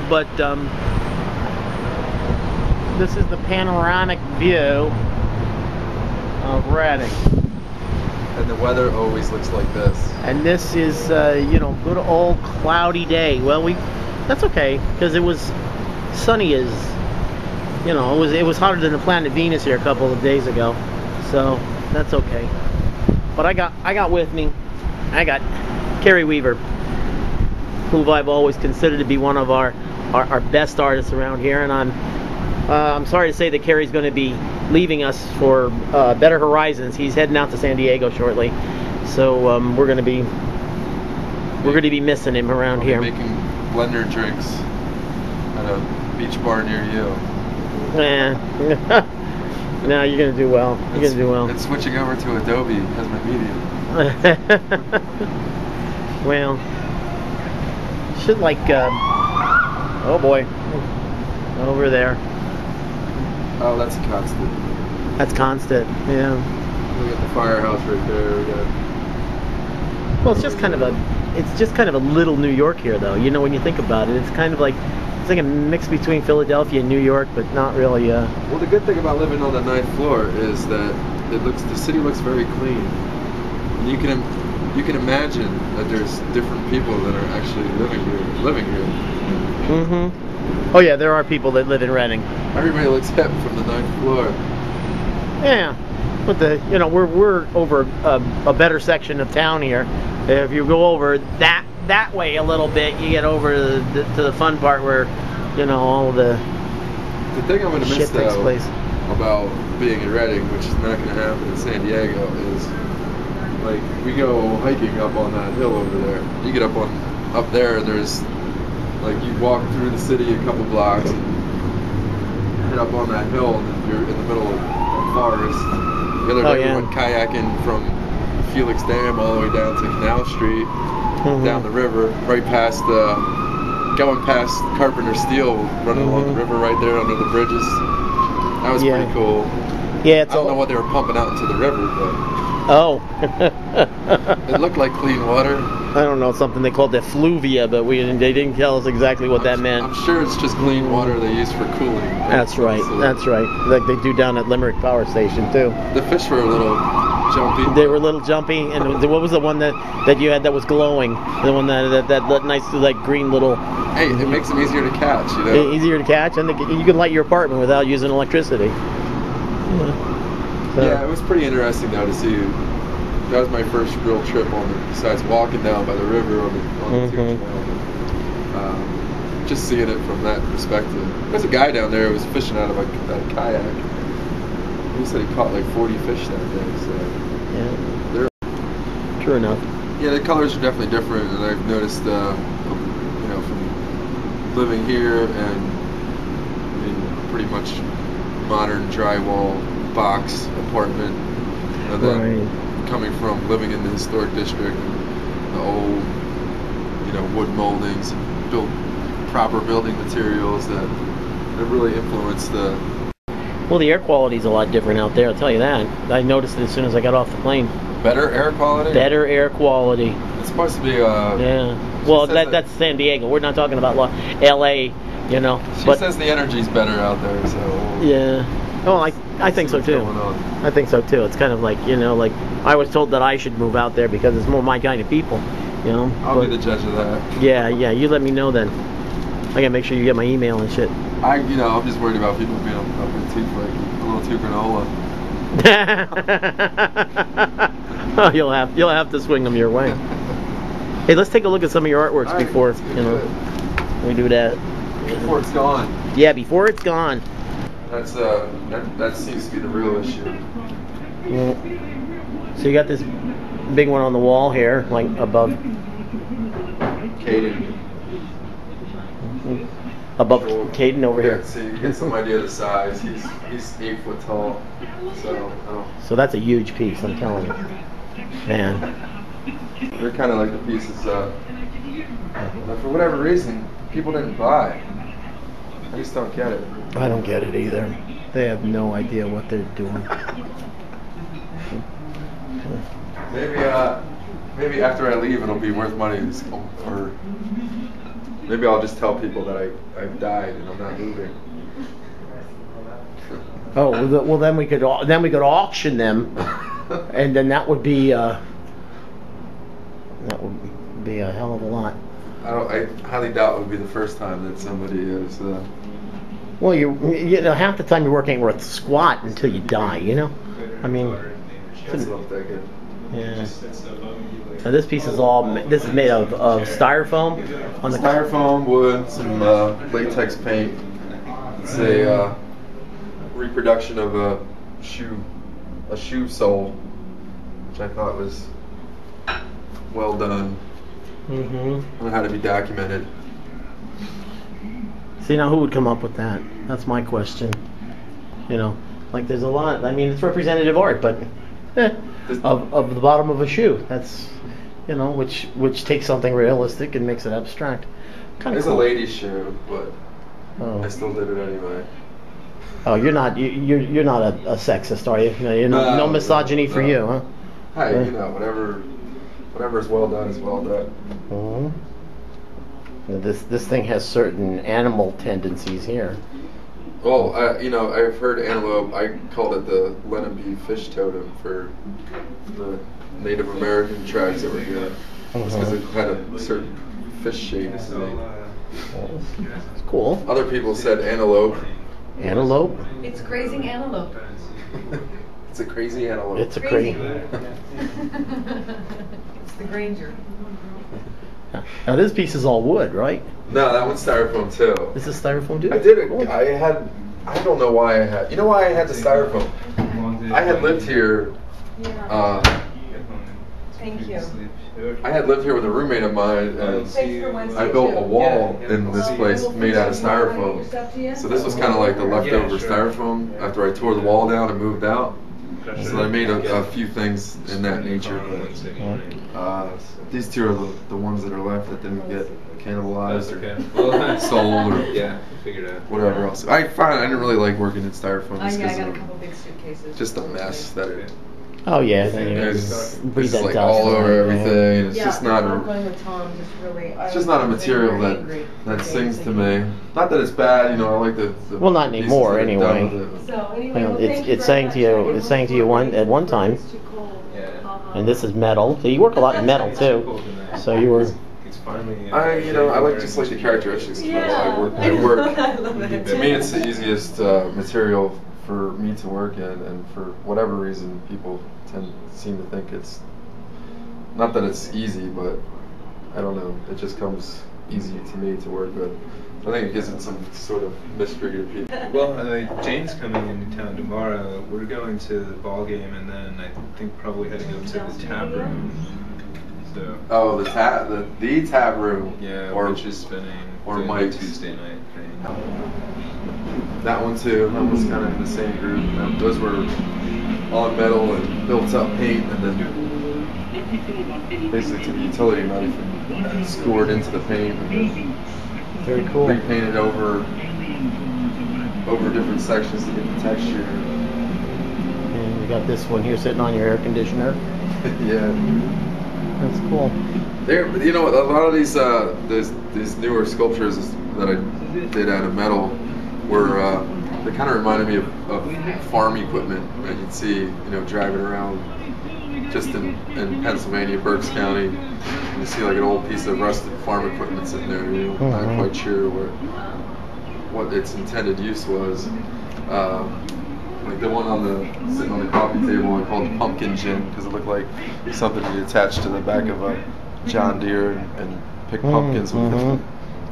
but this is the panoramic view of Reading. And the weather always looks like this. And this is, you know, good old cloudy day. Well, that's okay, because it was sunny as, you know, it was hotter than the planet Venus here a couple of days ago. So that's okay. But I got with me, I got Kerry Weaver, who I've always considered to be one of our best artists around here, and I'm sorry to say that Kerry's going to be leaving us for better horizons. He's heading out to San Diego shortly, so we're going to be missing him around here. Making blender drinks at a beach bar near you. No, you're going to do well. You're going to do well. And switching over to Adobe as my medium. Well, should like oh boy, over there. Oh, that's constant. That's constant, yeah. We got the firehouse right there. We got. Well, it's just kind of a little New York here, though. You know, when you think about it, it's kind of like it's like a mix between Philadelphia and New York, but not really. Well, the good thing about living on the 9th floor is that the city looks very clean. And you can imagine that there's different people that are actually living here. Mm-hmm. Oh yeah, there are people that live in Reading. Everybody looks hip from the 9th floor. Yeah, but we're over a better section of town here. If you go over that way a little bit, you get over to the fun part where, you know, all the thing I'm gonna miss takes place. About being in Reading, which is not gonna happen in San Diego, is like we go hiking up on that hill over there. You get up there, and there's like you walk through the city a couple blocks and hit up on that hill, and you're in the middle of a forest. The other day we went kayaking from Felix Dam all the way down to Canal Street, down the river, right past going past Carpenter Steel, running along the river right there under the bridges. That was pretty cool. Yeah, I don't know what they were pumping out into the river, but it looked like clean water. I don't know, something they called effluvia, but they didn't tell us exactly what that meant. I'm sure it's just clean water they use for cooling. That's right. That's right. Like they do down at Limerick Power Station too. The fish were a little jumpy. They were a little jumpy, and what was the one that you had that was glowing? The one that nice like green little. Hey, it makes them easier to catch, you know. Easier to catch, and you can light your apartment without using electricity. Yeah, it was pretty interesting though to see. That was my first real trip besides walking down by the river on the Tier Trail. Just seeing it from that perspective. There's a guy down there who was fishing out of a kayak. He said he caught like 40 fish that day. So yeah, true enough. Yeah, the colors are definitely different, and I've noticed, you know, from living here and in pretty much modern drywall box apartment, and then coming from living in the historic district, the old, you know, wood moldings and proper building materials that really influence the. Well, the air quality is a lot different out there, I'll tell you that. I noticed it as soon as I got off the plane. Better air quality? Better air quality. It's supposed to be yeah. Well, that's San Diego. We're not talking about LA, you know. She says the energy's better out there, so. Yeah. Oh, I think so too. I think so too. It's kind of like, you know, like I was told that I should move out there because it's more my kind of people, you know. I'll be the judge of that. Yeah, you let me know then. I gotta make sure you get my email and shit. I'm just worried about people being up with teeth like a little too granola. Oh, you'll have to swing them your way. Hey, let's take a look at some of your artworks before we do that. Before it's gone. Yeah, before it's gone. That seems to be the real issue. Yeah. So you got this big one on the wall here, like above. Caden. Above Caden over here. So you get some idea of the size. He's 8 foot tall. So that's a huge piece, I'm telling you. Man. They're kind of like the pieces that for whatever reason people didn't buy. I just don't get it. I don't get it either. They have no idea what they're doing. Maybe after I leave it'll be worth money, or Maybe I'll just tell people that I've died and I'm not moving. Oh, well then we could auction them, and then that would be a hell of a lot. I highly doubt it would be the first time that somebody is. Well, you know, half the time your work ain't worth squat until you die. You know, I mean. Doesn't look that good. Yeah. Now this piece is this is made of styrofoam. On the Styrofoam, wood, some latex paint. It's a reproduction of a shoe sole, which I thought was well done. Mm-hmm. It had to be documented. See, now who would come up with that? That's my question. You know, like there's a lot. I mean, it's representative art, but of the bottom of a shoe. That's, you know, which takes something realistic and makes it abstract. Kind of It's cool. a lady's shoe, but I still did it anyway. Oh, you're not a sexist, are you? No misogyny for you, huh? Hey, you know, whatever is well done is well done. Mm-hmm. This thing has certain animal tendencies here. Well, you know, I've heard antelope. I called it the Lenape fish totem for the Native American tribes that were here. Because it had a certain fish shape to me. It's cool. Other people said antelope. Antelope? It's grazing antelope. It's a crazy antelope. It's a crazy. It's the Granger. Now this piece is all wood, right? No, that one's styrofoam too. This is styrofoam too? I did it. I don't know why I had. You know why I had the styrofoam? I had lived here. Thank you. I had lived here with a roommate of mine, and I built a wall in this place made out of styrofoam. So this was kind of like the leftover styrofoam after I tore the wall down and moved out. So I made a few things in that nature. But, these two are the ones that are left that didn't get cannibalized or sold or whatever else. I didn't really like working in styrofoam just I because got a couple big suitcases. just a mess that it. Oh yeah, then you It's breathe that like dust all over around, everything. It's Yeah, just not I'm a. going with Tom. Just really. It's just not a material that sings to me. Not that it's bad, you know. I like the Well, not pieces anymore, that are done anyway. with it. So anyway, You know, well, thank it's you saying to very you, much. it's saying to you at one time, It's too cold. and this is metal. So you work a lot in metal too. So you were. I like just like the characteristics of metal. I work. I love it. To me, it's the easiest material for me to work in, and for whatever reason, people seem to think it's not that it's easy, but I don't know. It just comes easy to me to work with. I think it gives it some sort of mystery to people. Well, Jane's coming into town tomorrow. We're going to the ball game, and then I think probably heading up to the tap room. So. Oh, the tap room. Yeah, or which is spinning. Or the Mike's Tuesday night thing. That one too. That was kind of in the same group. Those were on metal and built up paint, and then basically took a utility knife and scored into the paint and then Very cool. repainted over different sections to get the texture. And you got this one here sitting on your air conditioner. Yeah. That's cool. You know, a lot of these newer sculptures that I did out of metal were they kind of reminded me of farm equipment that you'd see, you know, driving around just in Pennsylvania, Berks County. And you see like an old piece of rusted farm equipment sitting there. You know, not quite sure what its intended use was. Like the one sitting on the coffee table, I called pumpkin gin because it looked like something you attached to the back of a John Deere and pick pumpkins with it.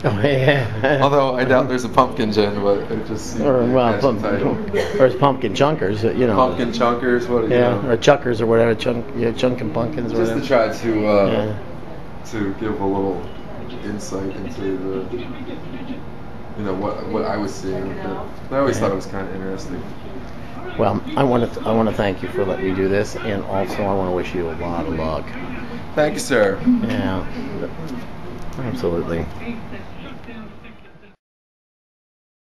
Oh yeah. Although I doubt there's a pumpkin gin, but it just seems Or like a catchy title. or it's pumpkin chunkers, you know. Pumpkin chunkers, what? Yeah, or chuckers or whatever, chunkin' pumpkins or Just whatever. to try to give a little insight into the, you know, what I was seeing. But I always thought it was kind of interesting. Well, I want to thank you for letting me do this, and also I want to wish you a lot of luck. Thank you, sir. Yeah, absolutely.